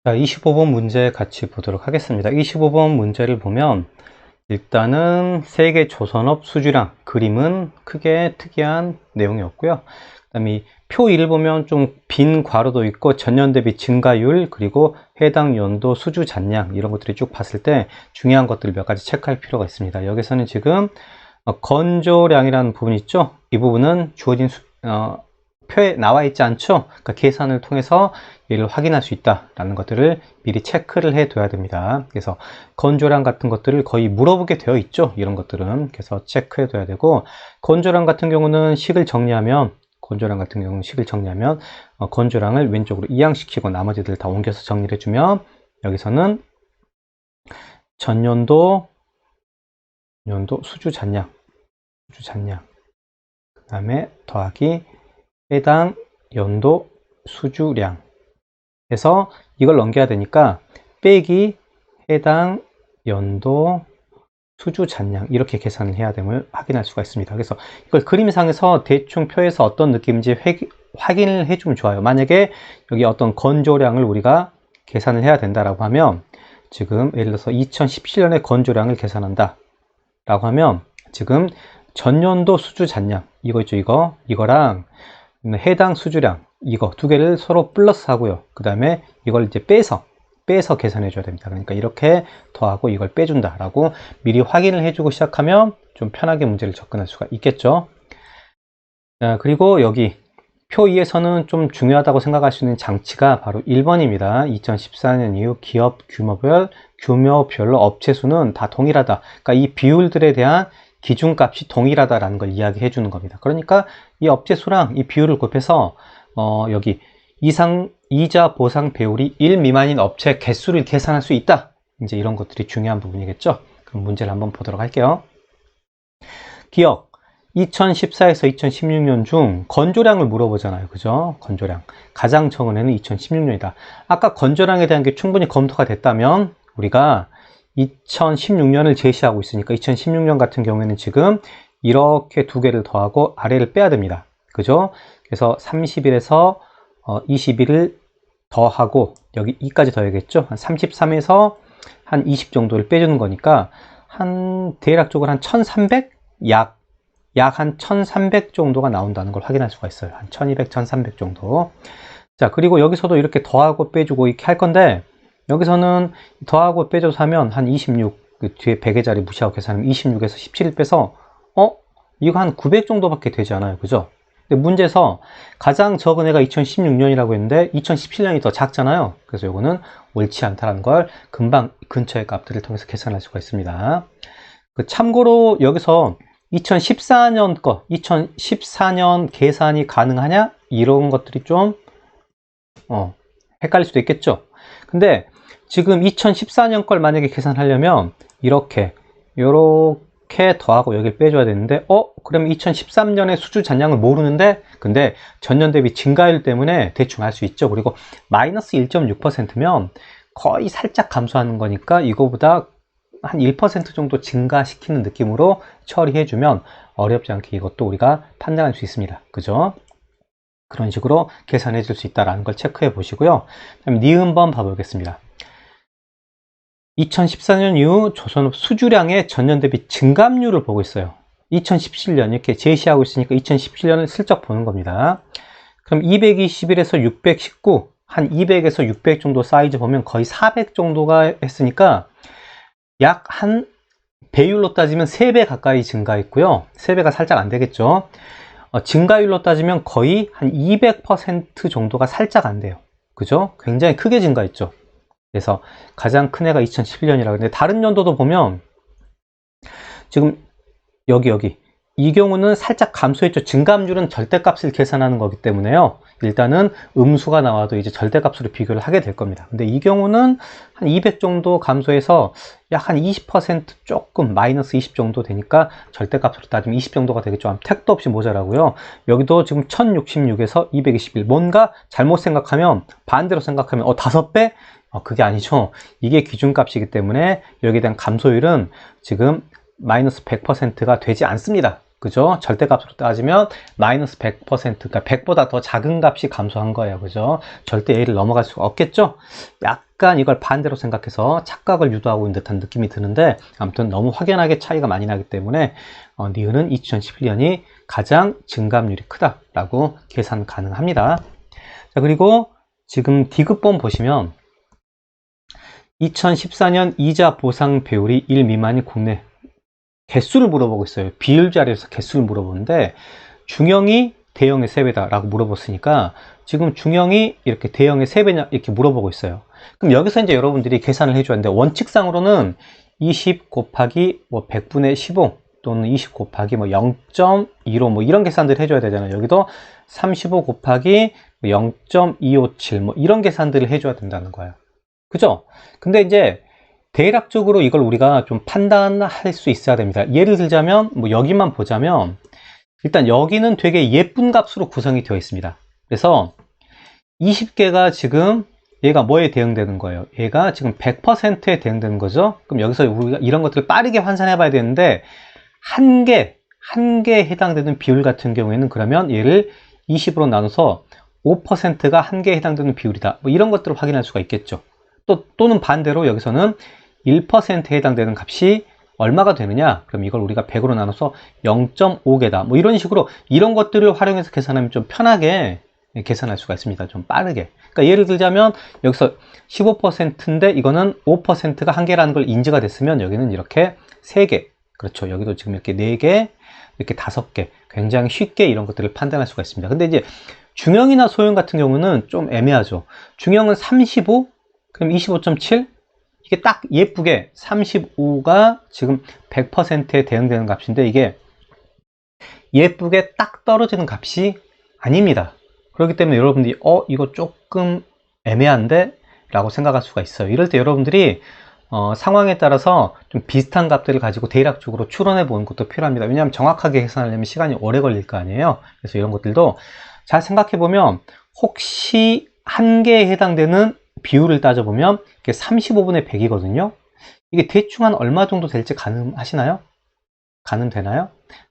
자, 25번 문제 같이 보도록 하겠습니다. 25번 문제를 보면 일단은 세계 조선업 수주량 그림은 크게 특이한 내용이었고요. 그 다음에 표 1을 보면 좀 빈 괄호도 있고 전년 대비 증가율 그리고 해당 연도 수주 잔량 이런 것들이 쭉 봤을 때 중요한 것들을 몇 가지 체크할 필요가 있습니다. 여기서는 지금 건조량이라는 부분이 있죠. 이 부분은 주어진 표에 나와 있지 않죠. 그러니까 계산을 통해서 얘를 확인할 수 있다라는 것들을 미리 체크를 해 둬야 됩니다. 그래서 건조량 같은 것들을 거의 물어보게 되어 있죠. 이런 것들은 그래서 체크해 둬야 되고, 건조량 같은 경우는 식을 정리하면 건조량을 왼쪽으로 이항시키고 나머지들 다 옮겨서 정리를 해주면, 여기서는 전년도 수주 잔량 그 다음에 더하기 해당 연도 수주량 해서 이걸 넘겨야 되니까 빼기 해당 연도 수주 잔량 이렇게 계산을 해야 됨을 확인할 수가 있습니다. 그래서 이걸 그림상에서 대충 표에서 어떤 느낌인지 확인을 해주면 좋아요. 만약에 여기 어떤 건조량을 우리가 계산을 해야 된다라고 하면, 지금 예를 들어서 2017년의 건조량을 계산한다 라고 하면, 지금 전년도 수주 잔량 이거 있죠, 이거랑 해당 수주량 이거 두 개를 서로 플러스 하고요. 그 다음에 이걸 이제 빼서 계산해 줘야 됩니다. 그러니까 이렇게 더하고 이걸 빼준다 라고 미리 확인을 해주고 시작하면 좀 편하게 문제를 접근할 수가 있겠죠. 자, 그리고 여기 표 2에서는 좀 중요하다고 생각할 수 있는 장치가 바로 1번입니다. 2014년 이후 기업 규모별로 업체 수는 다 동일하다. 그러니까 이 비율들에 대한 기준값이 동일하다라는 걸 이야기해 주는 겁니다. 그러니까 이 업체 수랑 이 비율을 곱해서 여기 이자 보상 배율이 1 미만인 업체 개수를 계산할 수 있다. 이제 이런 것들이 중요한 부분이겠죠. 그럼 문제를 한번 보도록 할게요. 기억 2014에서 2016년 중 건조량을 물어보잖아요. 그죠? 건조량. 가장 적은 해는 2016년이다. 아까 건조량에 대한 게 충분히 검토가 됐다면 우리가 2016년을 제시하고 있으니까 2016년 같은 경우에는 지금 이렇게 두 개를 더하고 아래를 빼야 됩니다. 그죠? 그래서 30일에서 20일을 더하고 여기 2까지 더해야겠죠? 한 33에서 한 20 정도를 빼주는 거니까 대략적으로 한 1300? 약 한 1300 정도가 나온다는 걸 확인할 수가 있어요. 한 1200, 1300 정도. 자, 그리고 여기서도 이렇게 더하고 빼주고 이렇게 할 건데, 여기서는 더하고 빼줘서 하면 한 26, 그 뒤에 100의 자리 무시하고 계산하면 26에서 17을 빼서 이거 한 900 정도밖에 되지 않아요. 그죠? 근데 문제에서 가장 적은 해가 2016년이라고 했는데 2017년이 더 작잖아요. 그래서 이거는 옳지 않다는 걸 금방 근처의 값들을 통해서 계산할 수가 있습니다. 참고로 여기서 2014년 계산이 가능하냐? 이런 것들이 좀 헷갈릴 수도 있겠죠. 근데 지금 2014년 걸 만약에 계산하려면 이렇게 더하고 여기를 빼줘야 되는데 그러면 2013년의 수주 잔량을 모르는데, 근데 전년 대비 증가율 때문에 대충 알 수 있죠. 그리고 마이너스 1.6%면 거의 살짝 감소하는 거니까 이거보다 한 1% 정도 증가시키는 느낌으로 처리해주면 어렵지 않게 이것도 우리가 판단할 수 있습니다. 그죠? 그런 식으로 계산해 줄 수 있다는 걸 체크해 보시고요. 그다음에 니은번 봐보겠습니다. 2014년 이후 조선업 수주량의 전년 대비 증감률을 보고 있어요. 2017년 이렇게 제시하고 있으니까 2017년을 슬쩍 보는 겁니다. 그럼 221에서 619, 한 200에서 600 정도 사이즈 보면 거의 400 정도가 했으니까 약 한 배율로 따지면 3배 가까이 증가했고요. 3배가 살짝 안 되겠죠. 증가율로 따지면 거의 한 200% 정도가 살짝 안 돼요. 그죠? 굉장히 크게 증가했죠. 그래서 가장 큰 해가 2011년이라고 했는데, 다른 연도도 보면 지금 여기 이 경우는 살짝 감소했죠. 증감률은 절대값을 계산하는 거기 때문에요. 일단은 음수가 나와도 이제 절대값으로 비교를 하게 될 겁니다. 근데 이 경우는 한 200 정도 감소해서 약 한 20% 조금 마이너스 20 정도 되니까 절대값으로 따지면 20 정도가 되겠죠. 택도 없이 모자라고요. 여기도 지금 1066에서 221. 뭔가 잘못 생각하면, 반대로 생각하면 5배? 그게 아니죠. 이게 기준값이기 때문에 여기에 대한 감소율은 지금 마이너스 100%가 되지 않습니다. 그죠? 절대값으로 따지면 마이너스 100%, 그러니까 100보다 더 작은 값이 감소한 거예요. 그죠? 절대 A를 넘어갈 수가 없겠죠? 약간 이걸 반대로 생각해서 착각을 유도하고 있는 듯한 느낌이 드는데, 아무튼 너무 확연하게 차이가 많이 나기 때문에 니은은 2011년이 가장 증감률이 크다라고 계산 가능합니다. 자, 그리고 지금 D급본 보시면 2014년 이자 보상 배율이 1 미만이 국내 개수를 물어보고 있어요. 비율 자리에서 개수를 물어보는데 중형이 대형의 3배다 라고 물어봤으니까 지금 중형이 이렇게 대형의 3배냐 이렇게 물어보고 있어요. 그럼 여기서 이제 여러분들이 계산을 해줘야 하는데, 원칙상으로는 20 곱하기 뭐 100분의 15 또는 20 곱하기 뭐 0.15 뭐 이런 계산들을 해줘야 되잖아요. 여기도 35 곱하기 0.257 뭐 이런 계산들을 해줘야 된다는 거예요. 그죠? 근데 이제 대략적으로 이걸 우리가 좀 판단할 수 있어야 됩니다. 예를 들자면 뭐 여기만 보자면 일단 여기는 되게 예쁜 값으로 구성이 되어 있습니다. 그래서 20개가 지금 얘가 뭐에 대응되는 거예요? 얘가 지금 100%에 대응되는 거죠. 그럼 여기서 우리가 이런 것들을 빠르게 환산해 봐야 되는데 한 개에 해당되는 비율 같은 경우에는 그러면 얘를 20으로 나눠서 5%가 한 개에 해당되는 비율이다. 뭐 이런 것들을 확인할 수가 있겠죠. 또는 반대로 여기서는 1%에 해당되는 값이 얼마가 되느냐? 그럼 이걸 우리가 100으로 나눠서 0.5개다. 뭐 이런 식으로 이런 것들을 활용해서 계산하면 좀 편하게 계산할 수가 있습니다. 좀 빠르게. 그러니까 예를 들자면 여기서 15%인데 이거는 5%가 한 개라는 걸 인지가 됐으면 여기는 이렇게 3개. 그렇죠. 여기도 지금 이렇게 4개, 이렇게 5개. 굉장히 쉽게 이런 것들을 판단할 수가 있습니다. 근데 이제 중형이나 소형 같은 경우는 좀 애매하죠. 중형은 35, 그럼 25.7? 이게 딱 예쁘게 35가 지금 100%에 대응되는 값인데 이게 예쁘게 딱 떨어지는 값이 아닙니다. 그렇기 때문에 여러분들이 이거 조금 애매한데? 라고 생각할 수가 있어요. 이럴 때 여러분들이 상황에 따라서 좀 비슷한 값들을 가지고 대략적으로 추론해 보는 것도 필요합니다. 왜냐하면 정확하게 계산하려면 시간이 오래 걸릴 거 아니에요. 그래서 이런 것들도 잘 생각해 보면 혹시 한 개에 해당되는 비율을 따져보면 이게 35분의 100이거든요. 이게 대충 한 얼마 정도 될지 가늠하시나요? 가늠되나요?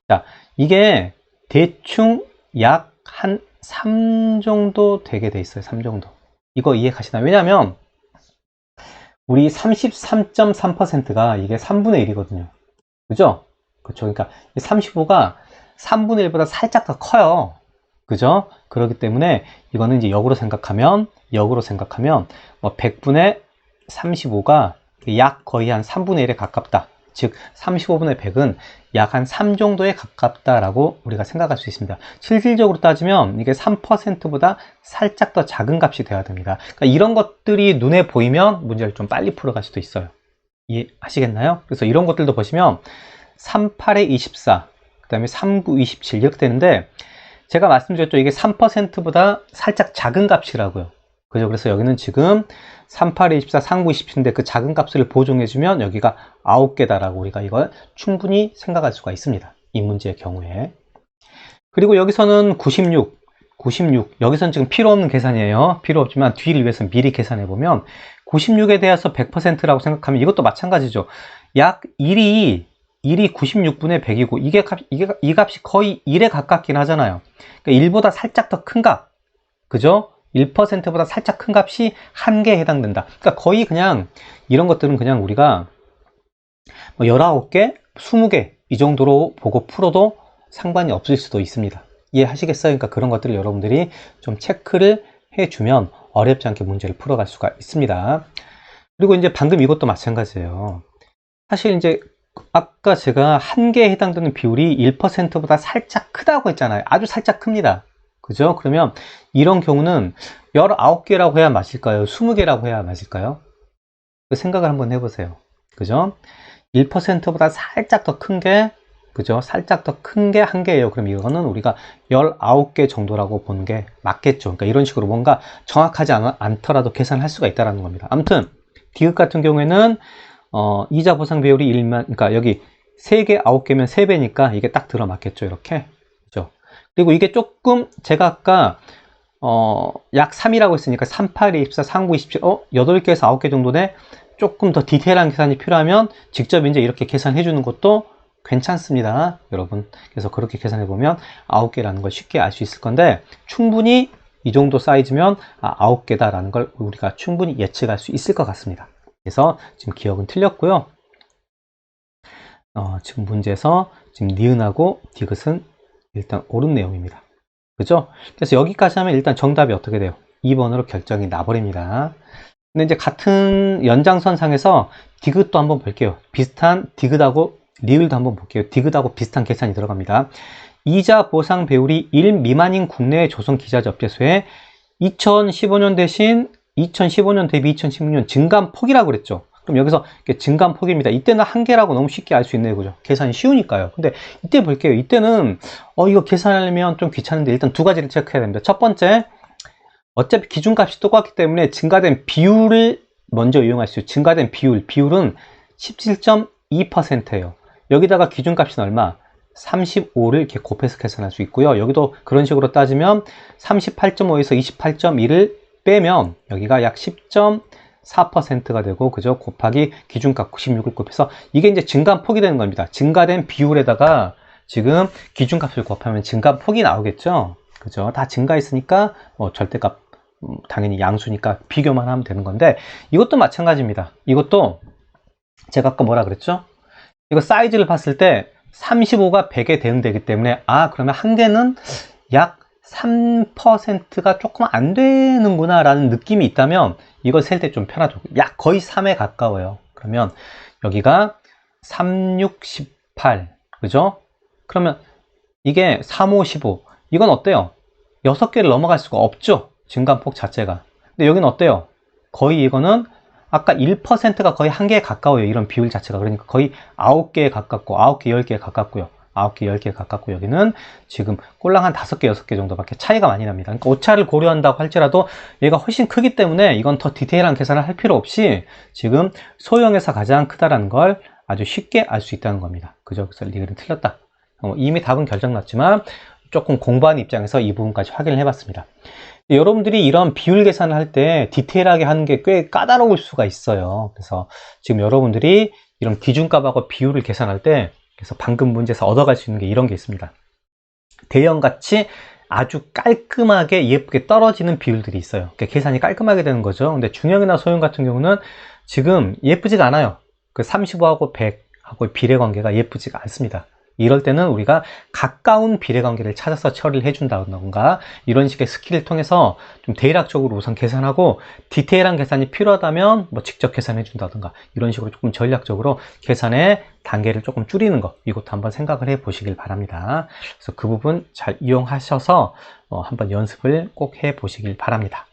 자, 이게 대충 약 한 3 정도 되게 돼 있어요. 3 정도. 이거 이해 가시나요? 왜냐면 우리 33.3%가 이게 3분의 1이거든요. 그죠? 그렇죠. 그러니까 35가 3분의 1보다 살짝 더 커요. 그죠? 그렇기 때문에 이거는 이제 역으로 생각하면 뭐 100분의 35가 약 거의 한 3분의 1에 가깝다. 즉 35분의 100은 약 한 3 정도에 가깝다라고 우리가 생각할 수 있습니다. 실질적으로 따지면 이게 3%보다 살짝 더 작은 값이 돼야 됩니다. 그러니까 이런 것들이 눈에 보이면 문제를 좀 빨리 풀어갈 수도 있어요. 이해하시겠나요? 그래서 이런 것들도 보시면 38에 24, 그 다음에 39, 27 이렇게 되는데 제가 말씀드렸죠. 이게 3%보다 살짝 작은 값이라고요. 그죠? 그래서 여기는 지금 38에 24, 39, 27인데 그 작은 값을 보정해주면 여기가 9개다라고 우리가 이걸 충분히 생각할 수가 있습니다. 이 문제의 경우에. 그리고 여기서는 96. 여기서는 지금 필요 없는 계산이에요. 필요 없지만 뒤를 위해서 미리 계산해 보면 96에 대해서 100%라고 생각하면 이것도 마찬가지죠. 약 1이 96분의 100이고 이 값이 거의 1에 가깝긴 하잖아요. 그러니까 1보다 살짝 더 큰 값. 그죠? 1%보다 살짝 큰 값이 한 개에 해당된다. 그러니까 거의 그냥 이런 것들은 그냥 우리가 뭐 19개, 20개 이 정도로 보고 풀어도 상관이 없을 수도 있습니다. 이해하시겠어요? 그러니까 그런 것들을 여러분들이 좀 체크를 해주면 어렵지 않게 문제를 풀어갈 수가 있습니다. 그리고 이제 방금 이것도 마찬가지예요. 사실 이제 아까 제가 한 개에 해당되는 비율이 1%보다 살짝 크다고 했잖아요. 아주 살짝 큽니다. 그죠? 그러면 이런 경우는 19개라고 해야 맞을까요? 20개라고 해야 맞을까요? 그 생각을 한번 해보세요. 그죠? 1%보다 살짝 더 큰 게, 그죠? 살짝 더 큰 게 한 개예요. 그럼 이거는 우리가 19개 정도라고 보는 게 맞겠죠. 그러니까 이런 식으로 뭔가 정확하지 않더라도 계산할 수가 있다는 겁니다. 아무튼 디귿 같은 경우에는 이자 보상 비율이 1만, 그러니까 여기 3개, 9개면 3배니까 이게 딱 들어맞겠죠. 이렇게. 그죠? 그리고 이게 조금 제가 아까 약 3이라고 했으니까 38, 24, 39, 27, 8개에서 9개 정도네. 조금 더 디테일한 계산이 필요하면 직접 이제 이렇게 계산해 주는 것도 괜찮습니다, 여러분. 그래서 그렇게 계산해 보면 9개라는 걸 쉽게 알 수 있을 건데, 충분히 이 정도 사이즈면 9개다 라는 걸 우리가 충분히 예측할 수 있을 것 같습니다. 그래서 지금 기억은 틀렸고요. 지금 문제에서 지금 니은하고 디귿은 일단 옳은 내용입니다. 그죠? 그래서 여기까지 하면 일단 정답이 어떻게 돼요? 2번으로 결정이 나버립니다. 근데 이제 같은 연장선상에서 디귿도 한번 볼게요. 비슷한 디귿하고 리을도 한번 볼게요. 디귿하고 비슷한 계산이 들어갑니다. 이자 보상 배율이 1 미만인 국내외 조선 기자 접대수에 2015년 대신 2015년 대비 2016년 증감폭이라고 그랬죠. 그럼 여기서 증감폭입니다. 이때는 한계라고 너무 쉽게 알 수 있네요. 그죠? 계산이 쉬우니까요. 근데 이때 볼게요. 이때는 이거 계산하려면 좀 귀찮은데 일단 두 가지를 체크해야 됩니다. 첫 번째, 어차피 기준값이 똑같기 때문에 증가된 비율을 먼저 이용할 수 있어요. 증가된 비율은 17.2%예요. 여기다가 기준값이 얼마? 35를 이렇게 곱해서 계산할 수 있고요. 여기도 그런 식으로 따지면 38.5에서 28.2를 빼면 여기가 약 10.4%가 되고, 그죠? 곱하기 기준값 96을 곱해서 이게 이제 증감폭이 되는 겁니다. 증가된 비율에다가 지금 기준값을 곱하면 증감폭이 나오겠죠? 그죠? 다 증가했으니까 절대값 당연히 양수니까 비교만 하면 되는 건데, 이것도 마찬가지입니다. 이것도 제가 아까 뭐라 그랬죠? 이거 사이즈를 봤을 때 35가 100에 대응되기 때문에 그러면 한계는 약 3%가 조금 안 되는구나 라는 느낌이 있다면 이걸 셀 때 좀 편하죠. 약 거의 3에 가까워요. 그러면 여기가 3, 6, 18 그죠? 그러면 이게 3, 5, 15 이건 어때요? 6개를 넘어갈 수가 없죠, 증감폭 자체가. 근데 여기는 어때요? 거의 이거는 아까 1%가 거의 한계에 가까워요. 이런 비율 자체가. 그러니까 거의 9개에 가깝고 9개, 10개에 가깝고요. 9개, 10개에 가깝고, 여기는 지금 꼴랑 한 5개, 6개 정도밖에 차이가 많이 납니다. 그러니까 오차를 고려한다고 할지라도 얘가 훨씬 크기 때문에 이건 더 디테일한 계산을 할 필요 없이 지금 소형에서 가장 크다라는 걸 아주 쉽게 알 수 있다는 겁니다. 그죠? 그래서 리을은 틀렸다. 이미 답은 결정났지만 조금 공부하는 입장에서 이 부분까지 확인을 해봤습니다. 여러분들이 이런 비율 계산을 할 때 디테일하게 하는 게 꽤 까다로울 수가 있어요. 그래서 지금 여러분들이 이런 기준값하고 비율을 계산할 때, 그래서 방금 문제에서 얻어갈 수 있는 게 이런 게 있습니다. 대형같이 아주 깔끔하게 예쁘게 떨어지는 비율들이 있어요. 그러니까 계산이 깔끔하게 되는 거죠. 근데 중형이나 소형 같은 경우는 지금 예쁘지가 않아요. 그 35하고 100하고 비례 관계가 예쁘지가 않습니다. 이럴 때는 우리가 가까운 비례관계를 찾아서 처리를 해준다던가 이런 식의 스킬을 통해서 좀 대략적으로 우선 계산하고, 디테일한 계산이 필요하다면 직접 계산해 준다던가 이런 식으로 조금 전략적으로 계산의 단계를 조금 줄이는 것, 이것도 한번 생각을 해 보시길 바랍니다. 그래서 그 부분 잘 이용하셔서 한번 연습을 꼭 해 보시길 바랍니다.